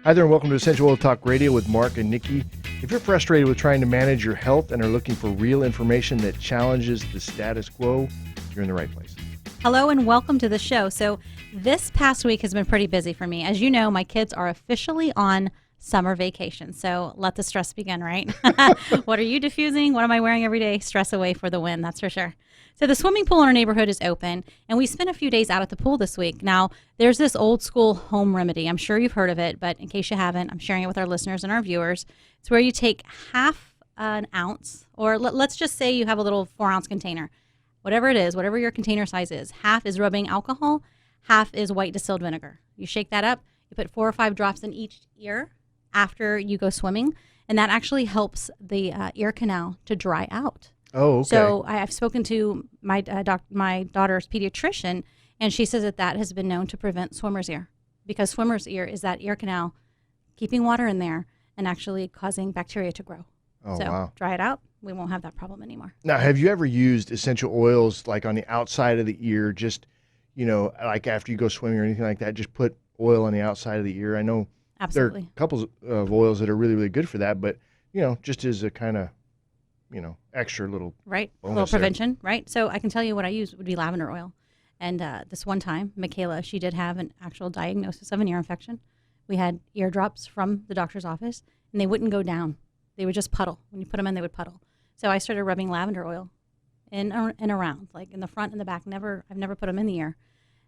Hi there and welcome to Essential Oil Talk Radio with Mark and Nikki. If you're frustrated with trying to manage your health and are looking for real information that challenges the status quo, you're in the right place. Hello and welcome to the show. So this past week has been pretty busy for me. As you know, my kids are officially on summer vacation. So let the stress begin, right? What are you diffusing? What am I wearing every day? Stress away for the win, that's for sure. So the swimming pool in our neighborhood is open, and we spent a few days out at the pool this week. Now, there's this old school home remedy. I'm sure you've heard of it, but in case you haven't, I'm sharing it with our listeners and our viewers. It's where you take half an ounce, or let's just say you have a little 4-ounce container. Whatever it is, whatever your container size is, half is rubbing alcohol, half is white distilled vinegar. You shake that up, you put 4 or 5 drops in each ear after you go swimming, and that actually helps the ear canal to dry out. Oh, okay. So I've spoken to my daughter's pediatrician, and she says that has been known to prevent swimmer's ear, because swimmer's ear is that ear canal keeping water in there and actually causing bacteria to grow. Oh, so wow. Dry it out. We won't have that problem anymore. Now, have you ever used essential oils like on the outside of the ear, just, like after you go swimming or anything like that, just put oil on the outside of the ear? I know Absolutely. there are a couple of oils that are really, really good for that, but, just as a kind of, extra little Right. A bonus little there. prevention, right? So I can tell you what I use would be lavender oil. And this one time, Michaela, she did have an actual diagnosis of an ear infection. We had eardrops from the doctor's office, and they wouldn't go down. They would just puddle. When you put them in, they would puddle. So I started rubbing lavender oil in and around, like in the front and the back. I've never put them in the ear.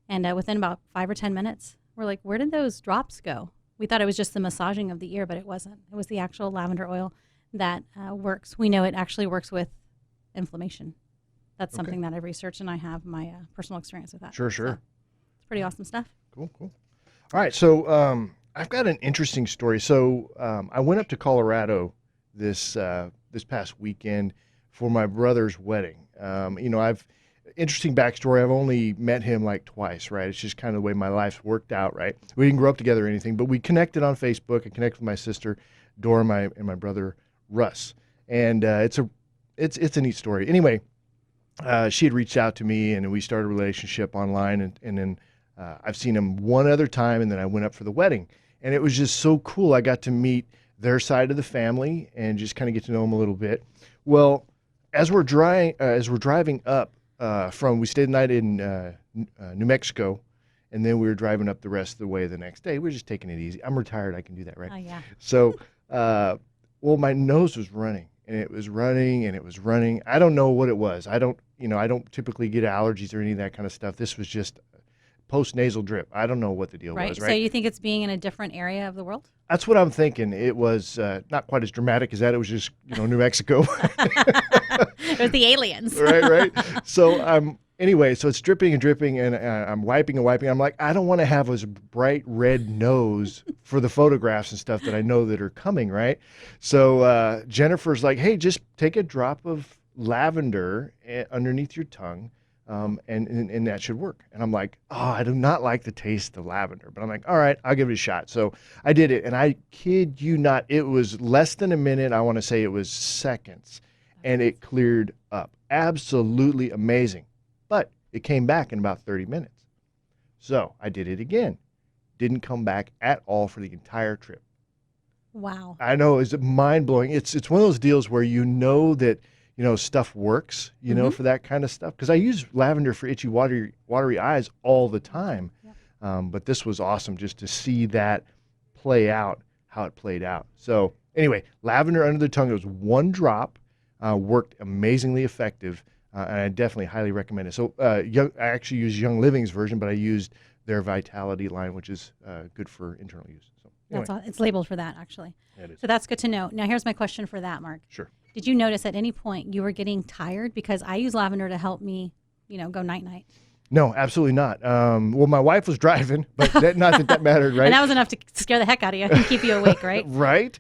And within about 5 or 10 minutes, we're like, where did those drops go? We thought it was just the massaging of the ear, but it wasn't. It was the actual lavender oil that works. We know it actually works with inflammation. That's something that I've researched, and I have my personal experience with that. Sure. So it's pretty awesome stuff. Cool. All right, so I've got an interesting story. So I went up to Colorado this past weekend for my brother's wedding. I've interesting backstory. I've only met him like twice, right? It's just kind of the way my life's worked out, right? We didn't grow up together or anything, but we connected on Facebook. I connected with my sister Dora and my brother Russ, and it's a neat story. Anyway, she had reached out to me, and we started a relationship online, and then I've seen him one other time, and then I went up for the wedding, and it was just so cool. I got to meet their side of the family and just kind of get to know them a little bit. Well, as we're driving up we stayed the night in New Mexico, and then we were driving up the rest of the way the next day. We were just taking it easy. I'm retired. I can do that, right? Oh, yeah. So, my nose was running, and it was running, and it was running. I don't know what it was. I don't typically get allergies or any of that kind of stuff. This was just post-nasal drip. I don't know what the deal was, right? So you think it's being in a different area of the world? That's what I'm thinking. It was not quite as dramatic as that. It was just, New Mexico. It was the aliens. Right. So anyway, so it's dripping and dripping, and I'm wiping and wiping. I'm like, I don't want to have this bright red nose for the photographs and stuff that I know that are coming, right? So Jennifer's like, hey, just take a drop of lavender underneath your tongue, and that should work. And I'm like, oh, I do not like the taste of lavender, but I'm like, all right, I'll give it a shot. So I did it, and I kid you not, it was less than a minute. I want to say it was seconds, and it cleared up. Absolutely amazing. But it came back in about 30 minutes. So I did it again. Didn't come back at all for the entire trip. Wow. I know, it's mind-blowing. It's one of those deals where that stuff works, for that kind of stuff. Because I use lavender for itchy, watery eyes all the time. Yep. But this was awesome just to see that play out, how it played out. So anyway, lavender under the tongue, it was 1 drop, worked amazingly effective. And I definitely highly recommend it. So I actually used Young Living's version, but I used their Vitality line, which is good for internal use. So anyway. It's labeled for that, actually. It is. So that's good to know. Now, here's my question for that, Mark. Sure. Did you notice at any point you were getting tired? Because I use lavender to help me, go night-night. No, absolutely not. Well, my wife was driving, but not that mattered, right? And that was enough to scare the heck out of you and keep you awake, right? Right.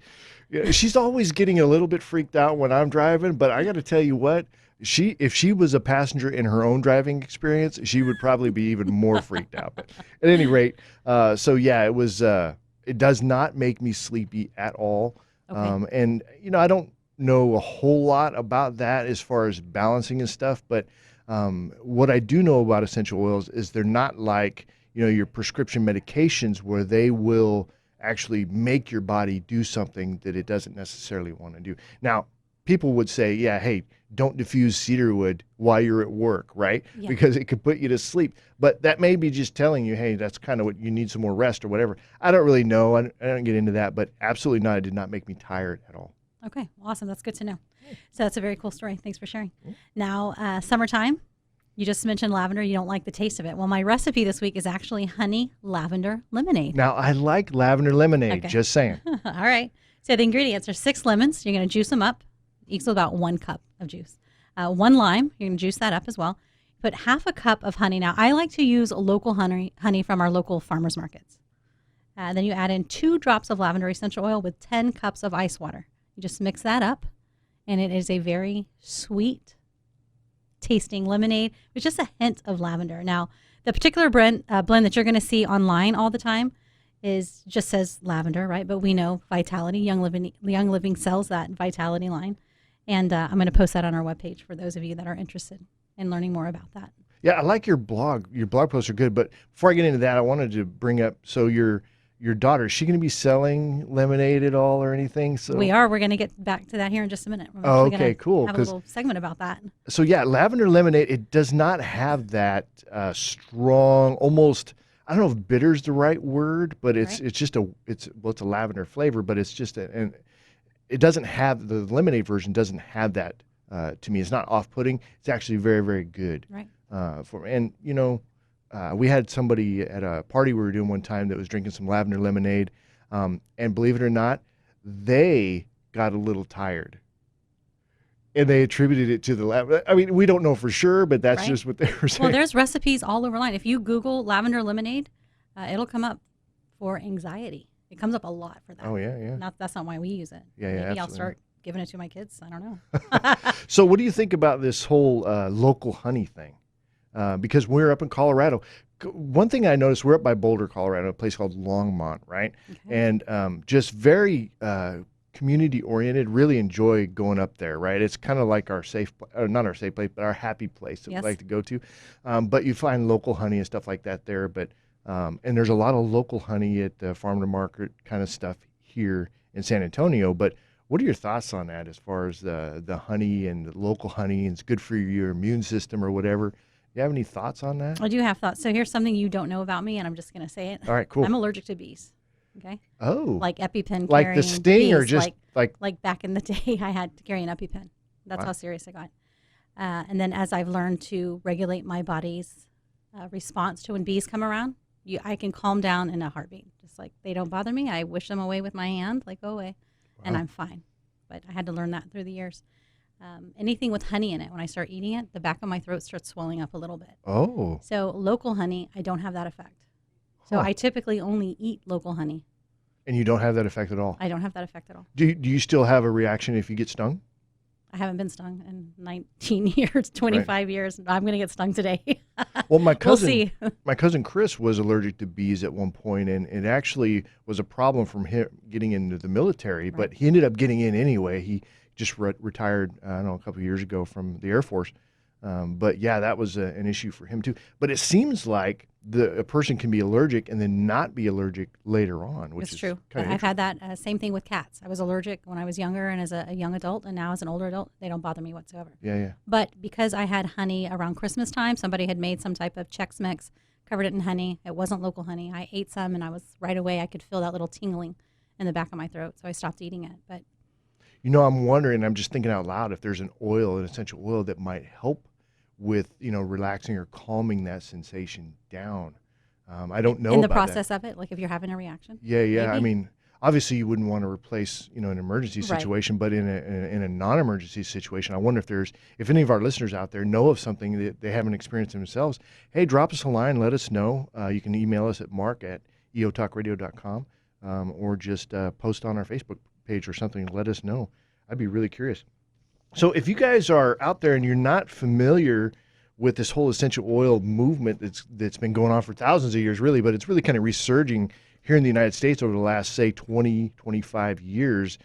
Yeah, she's always getting a little bit freaked out when I'm driving, but I got to tell you what, if she was a passenger in her own driving experience, she would probably be even more freaked out. But at any rate, it was. It does not make me sleepy at all. Okay. And I don't know a whole lot about that as far as balancing and stuff, but what I do know about essential oils is they're not like your prescription medications where they will actually make your body do something that it doesn't necessarily want to do. Now, people would say, yeah, hey, don't diffuse cedarwood while you're at work, right? Yeah. Because it could put you to sleep. But that may be just telling you, hey, that's kind of what you need, some more rest or whatever. I don't really know. I don't get into that, but absolutely not. It did not make me tired at all. Okay, awesome. That's good to know. So that's a very cool story. Thanks for sharing. Now, summertime, you just mentioned lavender. You don't like the taste of it. Well, my recipe this week is actually honey lavender lemonade. Now, I like lavender lemonade, Okay. just saying. All right. So the ingredients are 6 lemons. You're going to juice them up. Equals about 1 cup of juice. 1 lime. You're going to juice that up as well. Put half a cup of honey. Now, I like to use local honey from our local farmers markets. Then you add in 2 drops of lavender essential oil with 10 cups of ice water. You just mix that up, and it is a very sweet tasting lemonade with just a hint of lavender. Now, the particular blend that you're going to see online all the time just says lavender, right? But we know Vitality, Young Living sells that Vitality line. And I'm going to post that on our webpage for those of you that are interested in learning more about that. Yeah, I like your blog. Your blog posts are good. But before I get into that, I wanted to bring up, so your daughter, is she going to be selling lemonade at all or anything? So We are. We're going to get back to that here in just a minute. We're Oh, actually okay, gonna cool. Have a little segment about that. So yeah, lavender lemonade, it does not have that strong, almost, I don't know if bitter is the right word, but it's Right. just it's a lavender flavor, but it's just and it doesn't have, the lemonade version doesn't have that to me. It's not off-putting. It's actually very, very good. Right. And we had somebody at a party we were doing one time that was drinking some lavender lemonade, and believe it or not, they got a little tired. And they attributed it to the lavender. I mean, we don't know for sure, but that's Right. just what they were saying. Well, there's recipes all over line. If you Google lavender lemonade, it'll come up for anxiety. It comes up a lot for that. Oh, yeah. That's not why we use it. Yeah, Maybe I'll absolutely. start giving it to my kids. I don't know. So what do you think about this whole local honey thing? Because we're up in Colorado. One thing I noticed, we're up by Boulder, Colorado, a place called Longmont, right? Okay. And just very community oriented. Really enjoy going up there, right? It's kind of like our not our safe place, but our happy place that Yes. we like to go to. But you find local honey and stuff like that there. But and there's a lot of local honey at the farm to market kind of stuff here in San Antonio. But what are your thoughts on that as far as the honey and the local honey, and it's good for your immune system or whatever? You have any thoughts on that? I do have thoughts. So here's something you don't know about me, and I'm just going to say it. All right, cool. I'm allergic to bees. Okay. Oh, Like EpiPen like carrying the sting, or bees, just like back in the day, I had to carry an EpiPen. That's Wow. how serious it got. And then as I've learned to regulate my body's response to when bees come around, I can calm down in a heartbeat. Just like they don't bother me. I wish them away with my hand, like go away, and Wow. I'm fine. But I had to learn that through the years. Anything with honey in it, when I start eating it, the back of my throat starts swelling up a little bit. Oh, So local honey, I don't have that effect. So Huh. I typically only eat local honey. and you don't have that effect at all. I don't have that effect at all. Do you still have a reaction if you get stung? I haven't been stung in 19 years, 25 years. I'm going to get stung today. Well, my We'll cousin, see. my cousin Chris was allergic to bees at one point, and it actually was a problem from him getting into the military. But Right. he ended up getting in anyway. He just retired, I don't know, a couple of years ago from the Air Force. But yeah, that was an issue for him too. But it seems like a person can be allergic and then not be allergic later on, which It's is true. kind of I've had that same thing with cats. I was allergic when I was younger and as a young adult, and now as an older adult, they don't bother me whatsoever. yeah. But because I had honey around Christmas time, somebody had made some type of Chex Mix, covered it in honey. It wasn't local honey. I ate some, and I was right away, I could feel that little tingling in the back of my throat. So I stopped eating it. But I'm wondering, I'm just thinking out loud, if there's an essential oil that might help with, relaxing or calming that sensation down. I don't know in the about that. process of it, like if you're having a reaction. Yeah. I Maybe. mean, obviously you wouldn't want to replace, an emergency Right. situation, but in a non-emergency situation, I wonder if any of our listeners out there know of something that they haven't experienced themselves. Hey, drop us a line, let us know. You can email us at mark@eotalkradio.com, or just post on our Facebook page or something. Let us know. I'd be really curious. So if you guys are out there and you're not familiar with this whole essential oil movement that's been going on for thousands of years, really, but it's really kind of resurging here in the United States over the last, say, 20, 25 years,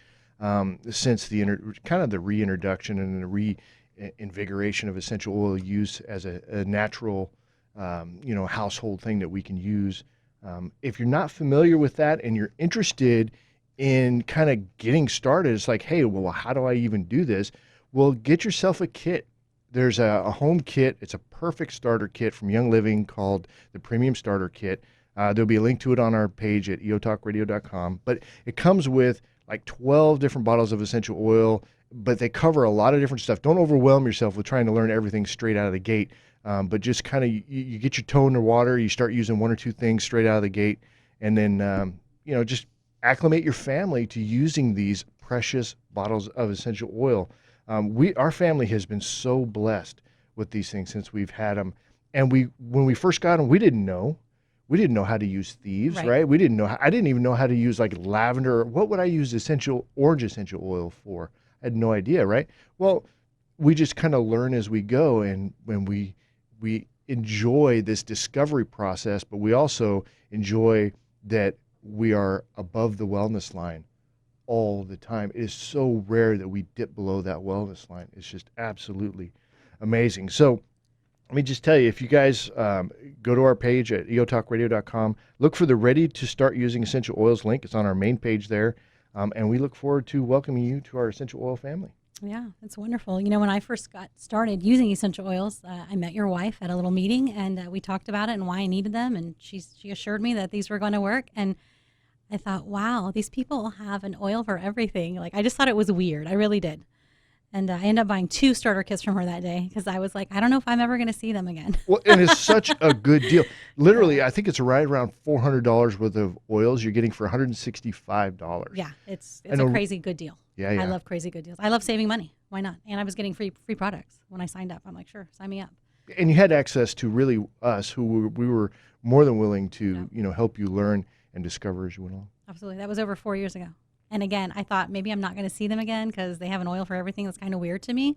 since the kind of the reintroduction and the reinvigoration of essential oil use as a natural, household thing that we can use. If you're not familiar with that and you're interested in kind of getting started, it's like, hey, well, how do I even do this? Well, get yourself a kit. There's a home kit. It's a perfect starter kit from Young Living called the Premium Starter Kit. There'll be a link to it on our page at eotalkradio.com. But it comes with like 12 different bottles of essential oil, but they cover a lot of different stuff. Don't overwhelm yourself with trying to learn everything straight out of the gate. But just kind of you get your toe in the water, you start using one or two things straight out of the gate, and then just acclimate your family to using these precious bottles of essential oil. Our family has been so blessed with these things since we've had them, and when we first got them, we didn't know. We didn't know how to use thieves, right? We didn't know. I didn't even know how to use like lavender. What would I use orange essential oil for? I had no idea, right? Well, we just kind of learn as we go, and when we enjoy this discovery process, but we also enjoy that we are above the wellness line all the time. It is so rare that we dip below that wellness line. It's just absolutely amazing. So let me just tell you, if you guys go to our page at eotalkradio.com, look for the Ready to Start Using Essential Oils link. It's on our main page there. And we look forward to welcoming you to our essential oil family. Yeah, it's wonderful. When I first got started using essential oils, I met your wife at a little meeting, and we talked about it and why I needed them, and she assured me that these were going to work. And I thought, wow, these people have an oil for everything. Like, I just thought it was weird. I really did. And I ended up buying 2 starter kits from her that day because I was like, I don't know if I'm ever going to see them again. Well, and it's such a good deal. Literally, I think it's right around $400 worth of oils you're getting for $165. Yeah, it's a crazy good deal. Yeah. I love crazy good deals. I love saving money. Why not? And I was getting free products when I signed up. I'm like, sure, sign me up. And you had access to really us, who we were more than willing to, help you learn and discover as you went along. Absolutely. That was over 4 years ago. And again, I thought maybe I'm not going to see them again because they have an oil for everything. That's kind of weird to me.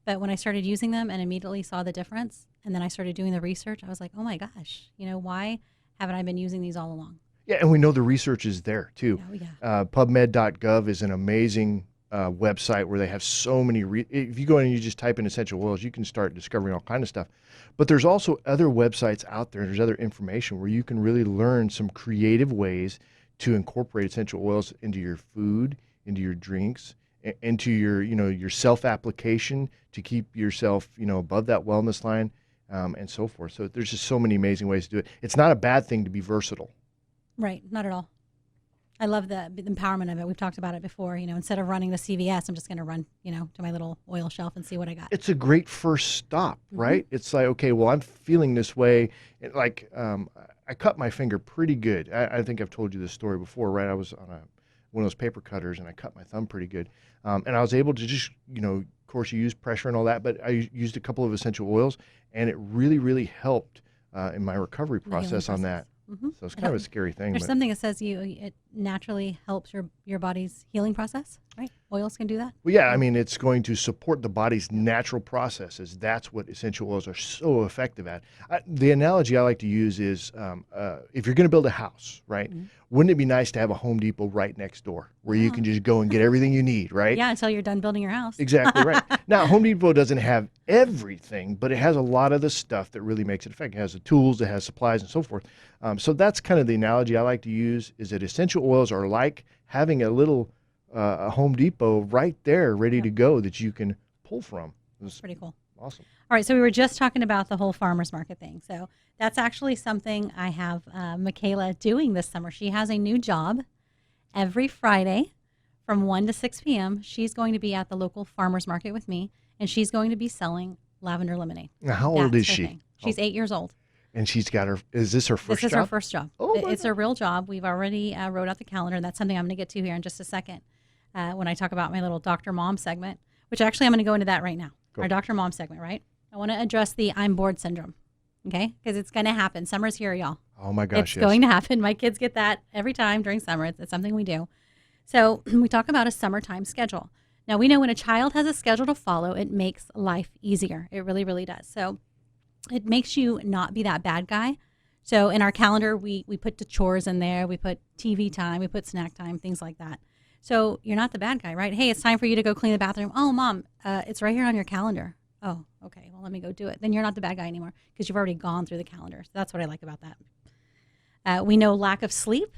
But when I started using them and immediately saw the difference, and then I started doing the research, I was like, oh my gosh, why haven't I been using these all along? Yeah, and we know the research is there too. Yeah. PubMed.gov is an amazing website where they have so many. If you go in and you just type in essential oils, you can start discovering all kind of stuff. But there's also other websites out there. There's other information where you can really learn some creative ways to incorporate essential oils into your food, into your drinks, into your self-application to keep yourself, above that wellness line, and so forth. So there's just so many amazing ways to do it. It's not a bad thing to be versatile. Right. Not at all. I love the empowerment of it. We've talked about it before. Instead of running to CVS, I'm just going to run, to my little oil shelf and see what I got. It's a great first stop, right? It's like, okay, well, I'm feeling this way. I cut my finger pretty good. I think I've told you this story before, right? I was on one of those paper cutters, and I cut my thumb pretty good. And I was able to just, of course, you use pressure and all that, but I used a couple of essential oils, and it really, really helped in my recovery process on that. Mm-hmm. So it's kind of a scary thing. There's something that says it naturally helps your body's healing process, right? Oils can do that. Well, yeah, I mean, it's going to support the body's natural processes. That's what essential oils are so effective at. The analogy I like to use is if you're going to build a house, right? Mm-hmm. Wouldn't it be nice to have a Home Depot right next door where you can just go and get everything you need, right? Yeah, until you're done building your house. Exactly right. Now, Home Depot doesn't have everything, but it has a lot of the stuff that really makes it effective. It has the tools, it has supplies, and so forth. So that's kind of the analogy I like to use, is that essential oils are like having a little a Home Depot right there ready to go that you can pull from. That's pretty cool. Awesome. All right, so we were just talking about the whole farmer's market thing. So that's actually something I have Michaela doing this summer. She has a new job every Friday from 1 to 6 p.m. She's going to be at the local farmer's market with me, and she's going to be selling lavender lemonade. Now, how old is she? She's 8 years old. And she's got is this her first job? This is her first job. Oh, it's a real job. We've already wrote out the calendar, and that's something I'm going to get to here in just a second when I talk about my little Dr. Mom segment, which actually I'm going to go into that right now. Our Dr. Mom segment, right? I want to address the I'm bored syndrome, okay? Because it's going to happen. Summer's here, y'all. Oh, my gosh, It's going to happen. My kids get that every time during summer. It's something we do. So we talk about a summertime schedule. Now, we know when a child has a schedule to follow, it makes life easier. It really, really does. So it makes you not be that bad guy. So in our calendar, we put the chores in there. We put TV time. We put snack time, things like that. So you're not the bad guy, right? Hey, it's time for you to go clean the bathroom. Oh, Mom, it's right here on your calendar. Oh, okay. Well, let me go do it. Then you're not the bad guy anymore because you've already gone through the calendar. So that's what I like about that. We know lack of sleep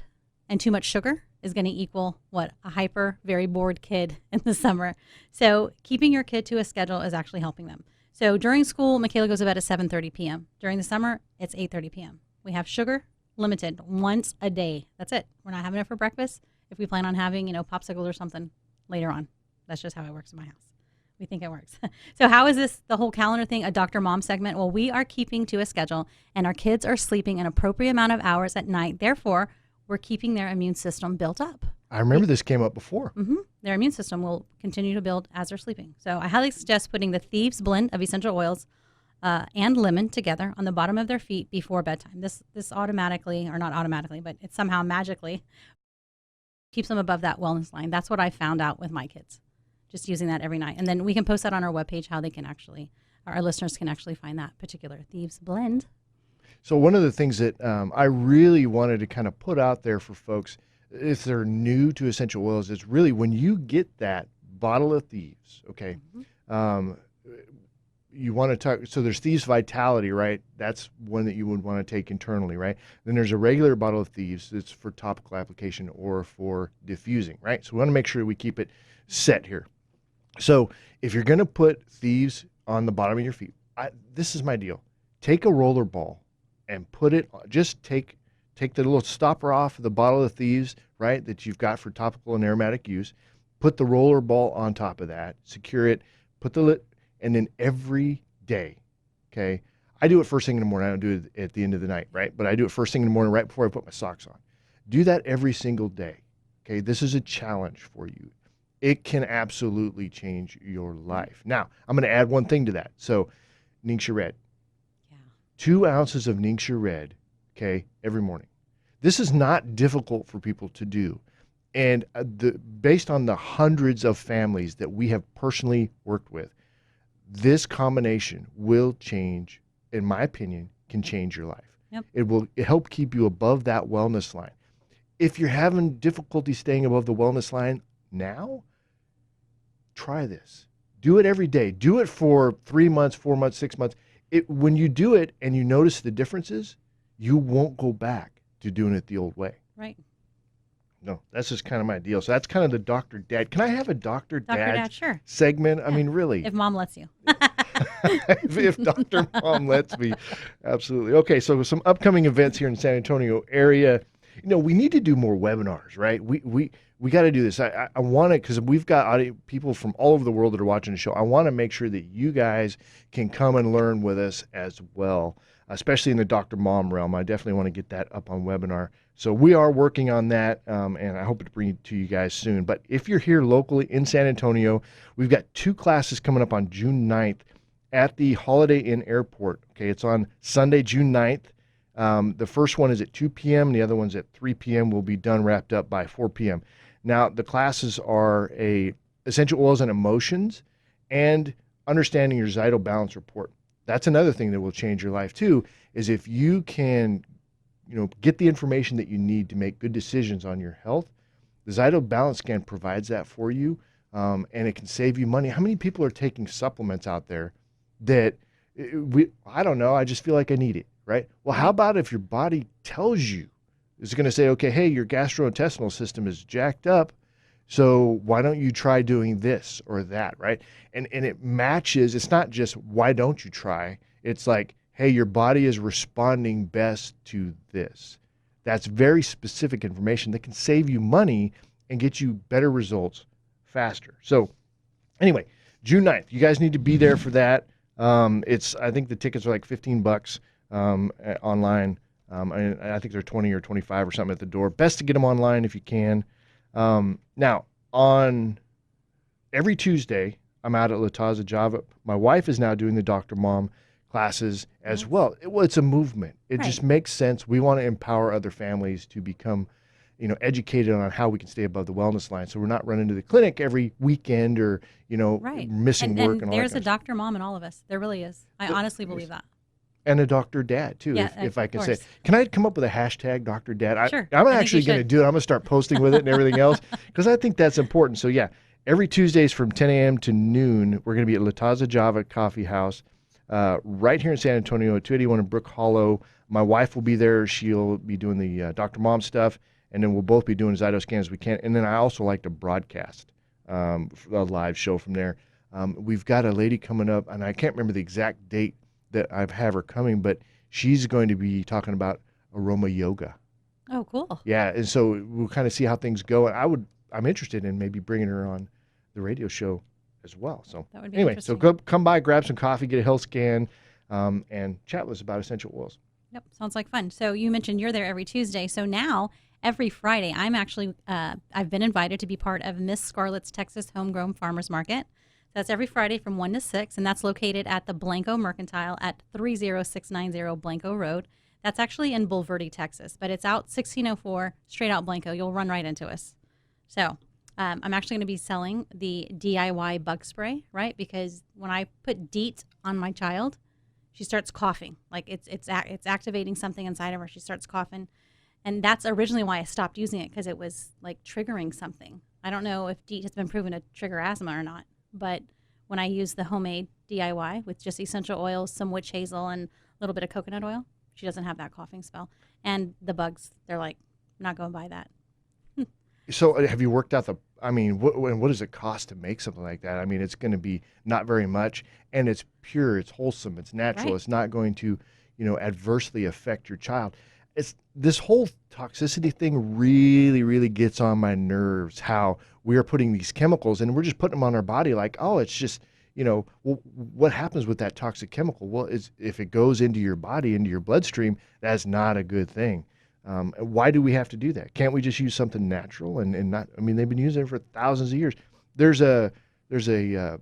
and too much sugar is going to equal what? A hyper, very bored kid in the summer. So keeping your kid to a schedule is actually helping them. So during school, Michaela goes to bed at 7:30 p.m. During the summer, it's 8:30 p.m. We have sugar limited once a day. That's it. We're not having it for breakfast. If we plan on having, popsicle or something later on, that's just how it works in my house. We think it works. So how is this, the whole calendar thing, a Dr. Mom segment? Well, we are keeping to a schedule, and our kids are sleeping an appropriate amount of hours at night. Therefore, we're keeping their immune system built up. I remember this came up before. Their immune system will continue to build as they're sleeping. So I highly suggest putting the Thieves blend of essential oils and lemon together on the bottom of their feet before bedtime. This automatically, or not automatically, but it somehow magically keeps them above that wellness line. That's what I found out with my kids, just using that every night. And then we can post that on our webpage, how they can actually, our listeners can actually find that particular Thieves blend. So one of the things that I really wanted to kind of put out there for folks, if they're new to essential oils, is really when you get that bottle of Thieves, okay, you want to talk, so there's Thieves Vitality, right? That's one that you would want to take internally, right? Then there's a regular bottle of Thieves that's for topical application or for diffusing, right? So we want to make sure we keep it set here. So if you're going to put Thieves on the bottom of your feet, this is my deal. Take a roller ball and put it, just take the little stopper off of the bottle of Thieves, right, that you've got for topical and aromatic use. Put the roller ball on top of that, secure it, put the lid, and then every day, okay, I do it first thing in the morning. I don't do it at the end of the night, right? But I do it first thing in the morning right before I put my socks on. Do that every single day, okay? This is a challenge for you. It can absolutely change your life. Now, I'm going to add one thing to that. So, Ningxia Red. 2 ounces of Ningxia Red, okay, every morning. This is not difficult for people to do. And based on the hundreds of families that we have personally worked with, this combination will change, in my opinion, can change your life. Yep. It will help keep you above that wellness line. If you're having difficulty staying above the wellness line now, try this. Do it every day. Do it for 3 months, 4 months, 6 months. When you do it and you notice the differences, you won't go back to doing it the old way. Right. No, that's just kind of my deal. So that's kind of the Dr. Dad. Can I have a Dr. Dad Sure. segment? Yeah. I mean, really. If Mom lets you. if Dr. Mom lets me. Absolutely. Okay, so some upcoming events here in San Antonio area. We need to do more webinars, right? We got to do this. I want to, because we've got people from all over the world that are watching the show. I want to make sure that you guys can come and learn with us as well, especially in the Dr. Mom realm. I definitely want to get that up on webinar. So we are working on that, and I hope to bring it to you guys soon. But if you're here locally in San Antonio, we've got 2 classes coming up on June 9th at the Holiday Inn Airport. Okay, it's on Sunday, June 9th. The first one is at 2 p.m. The other one's at 3 p.m. We'll be done, wrapped up by 4 p.m. Now, the classes are essential oils and emotions and understanding your Zyto Balance Report. That's another thing that will change your life too, is if you can, get the information that you need to make good decisions on your health. The Zyto Balance Scan provides that for you, and it can save you money. How many people are taking supplements out there that I don't know, I just feel like I need it, right? Well, how about if your body tells you, it's going to say, okay, hey, your gastrointestinal system is jacked up, so why don't you try doing this or that, right? And it matches. It's not just why don't you try. It's like, hey, your body is responding best to this. That's very specific information that can save you money and get you better results faster. So anyway, June 9th, you guys need to be there for that. I think the tickets are like $15 online. I think they're 20 or 25 or something at the door. Best to get them online if you can. Now, on every Tuesday, I'm out at La Taza Java. My wife is now doing the Dr. Mom classes as well. It's a movement. It just makes sense. We want to empower other families to become, educated on how we can stay above the wellness line. So we're not running to the clinic every weekend or, missing work and all that. There's a Dr. Mom in all of us. There really is. I honestly believe that. And a Dr. Dad, too, Yeah, if I can course. say. Can I come up with a hashtag, Dr. Dad? Sure. I'm I think actually you going to should. do it. I'm going to start posting with it and everything else because I think that's important. So, yeah, every Tuesdays from 10 a.m. to noon, we're going to be at La Taza Java Coffee House. right here in San Antonio at 281 in Brook Hollow. My wife will be there. She'll be doing the Dr. Mom stuff, and then we'll both be doing as Zyto scans as we can. And then I also like to broadcast a live show from there. We've got a lady coming up, and I can't remember the exact date that I have her coming, but she's going to be talking about aroma yoga. Oh, cool. Yeah, and so we'll kind of see how things go. And I'm interested in maybe bringing her on the radio show as well. So That would be anyway, so interesting. come by, grab some coffee, get a health scan, and chat with us about essential oils. Yep, sounds like fun. So you mentioned you're there every Tuesday. So now every Friday, I'm actually I've been invited to be part of Miss Scarlett's Texas Homegrown Farmers Market. That's every Friday from 1 to 6, and that's located at the Blanco Mercantile at 30690 Blanco Road. That's actually in Bulverde, Texas, but it's out 1604, straight out Blanco. You'll run right into us. So I'm actually going to be selling the DIY bug spray, right? Because when I put DEET on my child, she starts coughing. Like it's activating something inside of her. She starts coughing. And that's originally why I stopped using it, because it was like triggering something. I don't know if DEET has been proven to trigger asthma or not, but when I use the homemade DIY with just essential oils, some witch hazel, and a little bit of coconut oil, she doesn't have that coughing spell. And the bugs, they're like, I'm not going to buy that. So have you worked out what does it cost to make something like that? I mean, it's going to be not very much, and it's pure, it's wholesome, it's natural. Right. It's not going to, adversely affect your child. It's this whole toxicity thing really, really gets on my nerves, how we are putting these chemicals and we're just putting them on our body like, oh, it's just, well, what happens with that toxic chemical? Well, if it goes into your body, into your bloodstream, that's not a good thing. Why do we have to do that? Can't we just use something natural and not? I mean, they've been using it for thousands of years. There's a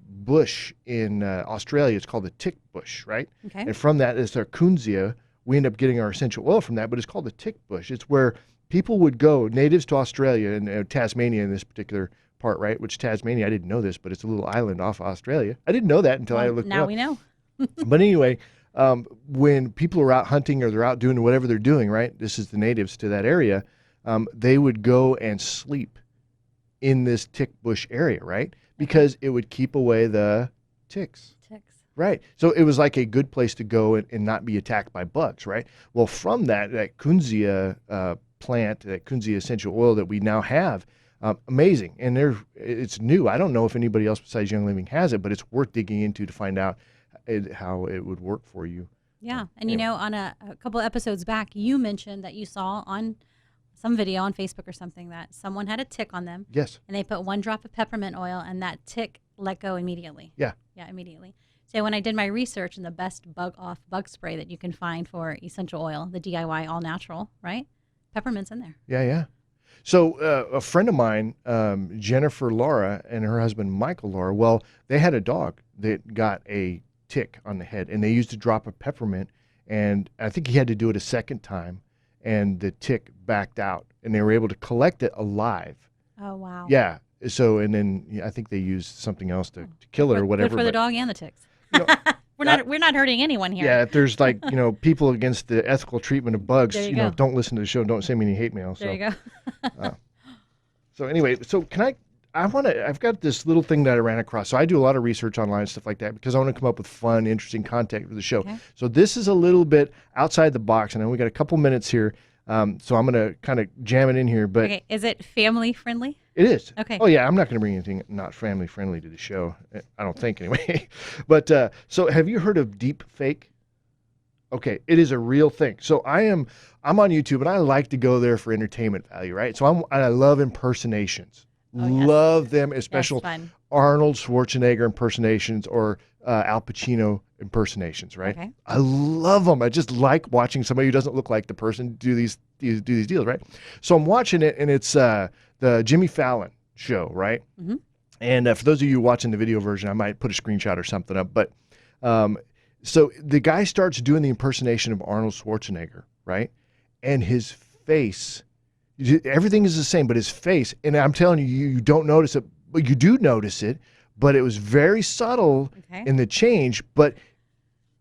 bush in Australia. It's called the tick bush, right? Okay. And from that is their kunzia. We end up getting our essential oil from that, but it's called the tick bush. It's where people would go, natives to Australia and Tasmania in this particular part, right? Which Tasmania, I didn't know this, but it's a little island off Australia. I didn't know that until I looked it Now up. we know. But anyway, when people are out hunting or they're out doing whatever they're doing, right? This is the natives to that area. They would go and sleep in this tick bush area, right? Because it would keep away the ticks. Ticks. Right. So it was like a good place to go and not be attacked by bugs, right? Well, from that kunzia plant, that kunzia essential oil that we now have, amazing. And it's new. I don't know if anybody else besides Young Living has it, but it's worth digging into to find out how it would work for you. Yeah. And, on a couple of episodes back, you mentioned that you saw on some video on Facebook or something that someone had a tick on them. Yes. And they put 1 drop of peppermint oil, and that tick let go immediately. Yeah. Yeah, immediately. So when I did my research, and the best bug spray that you can find for essential oil, the DIY all natural, right? Peppermint's in there. Yeah, yeah. So a friend of mine, Jennifer Laura, and her husband Michael Laura, well, they had a dog that got a tick on the head, and they used a drop of peppermint, and I think he had to do it a second time, and the tick backed out, and they were able to collect it alive. Oh, wow. Yeah. So, and then I think they used something else to kill it or whatever. Good for the dog and the ticks. You know, we're not hurting anyone here. yeah, if there's people against the ethical treatment of bugs, There you go. don't listen to the show. Don't send me any hate mail. There you go. So anyway, I've got this little thing that I ran across. So I do a lot of research online and stuff like that because I want to come up with fun, interesting content for the show. Okay. So this is a little bit outside the box, and then we got a couple minutes here. So I'm going to kind of jam it in here, but Okay. Is it family friendly? it is. Okay. Oh yeah, I'm not going to bring anything not family friendly to the show. I don't think anyway. But so have you heard of deep fake? Okay, it is a real thing. So I'm on YouTube and I like to go there for entertainment value, right? So I love impersonations. Oh, yes. Love them, especially That's fun. Arnold Schwarzenegger impersonations or Al Pacino impersonations, right? Okay. I love them. I just like watching somebody who doesn't look like the person do these deals, right? So I'm watching it, and it's the Jimmy Fallon show, right? Mm-hmm. And for those of you watching the video version, I might put a screenshot or something up. But so the guy starts doing the impersonation of Arnold Schwarzenegger, right? And his face, everything is the same, but his face, and I'm telling you, you don't notice it, but you do notice it, but it was very subtle Okay. in the change, but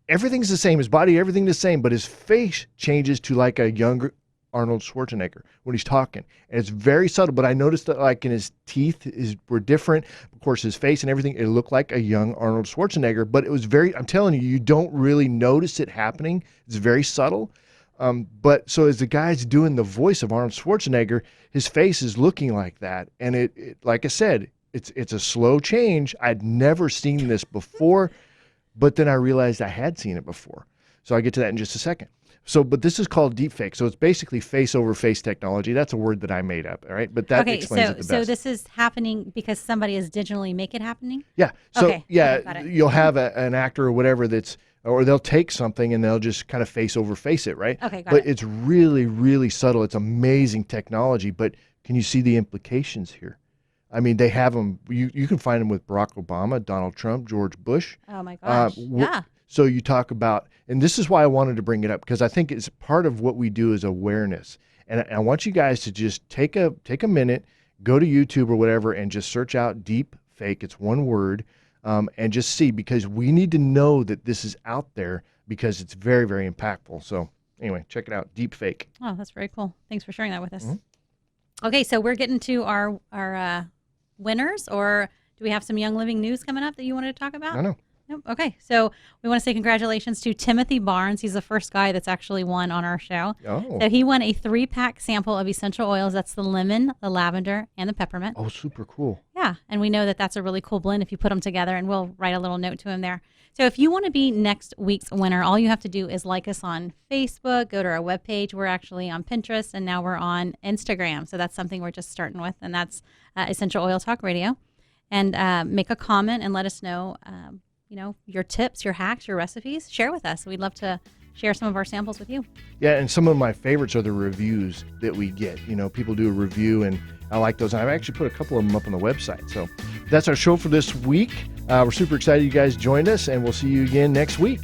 everything's the same. His body, everything the same, but his face changes to like a younger Arnold Schwarzenegger when he's talking. And it's very subtle, but I noticed that like in his teeth were different. Of course, his face and everything, it looked like a young Arnold Schwarzenegger, but it was I'm telling you, you don't really notice it happening. It's very subtle. But so as the guy's doing the voice of Arnold Schwarzenegger, his face is looking like that. And it like I said, it's a slow change. I'd never seen this before, but then I realized I had seen it before. So I get to that in just a second. So, but this is called deepfake. So it's basically face over face technology. That's a word that I made up. All right. But that explains it the best. So this is happening because somebody is digitally make it happening? Yeah. So okay. yeah, Got it. you'll have an actor or whatever or they'll take something and they'll just kind of face over face it. Right. Okay. Got but it. It's really, really subtle. It's amazing technology. But can you see the implications here? I mean, they have them. You can find them with Barack Obama, Donald Trump, George Bush. Oh my gosh. Yeah. So you talk about, and this is why I wanted to bring it up, because I think it's part of what we do is awareness. And I want you guys to just take a minute, go to YouTube or whatever, and just search out deep fake. It's one word, and just see, because we need to know that this is out there because it's very, very impactful. So anyway, check it out, deep fake. Oh, that's very cool. Thanks for sharing that with us. Mm-hmm. Okay, so we're getting to our winners, or do we have some Young Living news coming up that you wanted to talk about? No. Nope. Okay, so we want to say congratulations to Timothy Barnes. He's the first guy that's actually won on our show. Oh. So he won a 3-pack sample of essential oils. That's the lemon, the lavender, and the peppermint. Oh, super cool. Yeah, and we know that that's a really cool blend if you put them together, and we'll write a little note to him there. So if you want to be next week's winner, all you have to do is like us on Facebook, go to our webpage. We're actually on Pinterest, and now we're on Instagram. So that's something we're just starting with, and that's Essential Oil Talk Radio. And make a comment and let us know, your tips, your hacks, your recipes. Share with us. We'd love to share some of our samples with you. Yeah, and some of my favorites are the reviews that we get. People do a review, and I like those. I've actually put a couple of them up on the website. So that's our show for this week. We're super excited you guys joined us, and we'll see you again next week.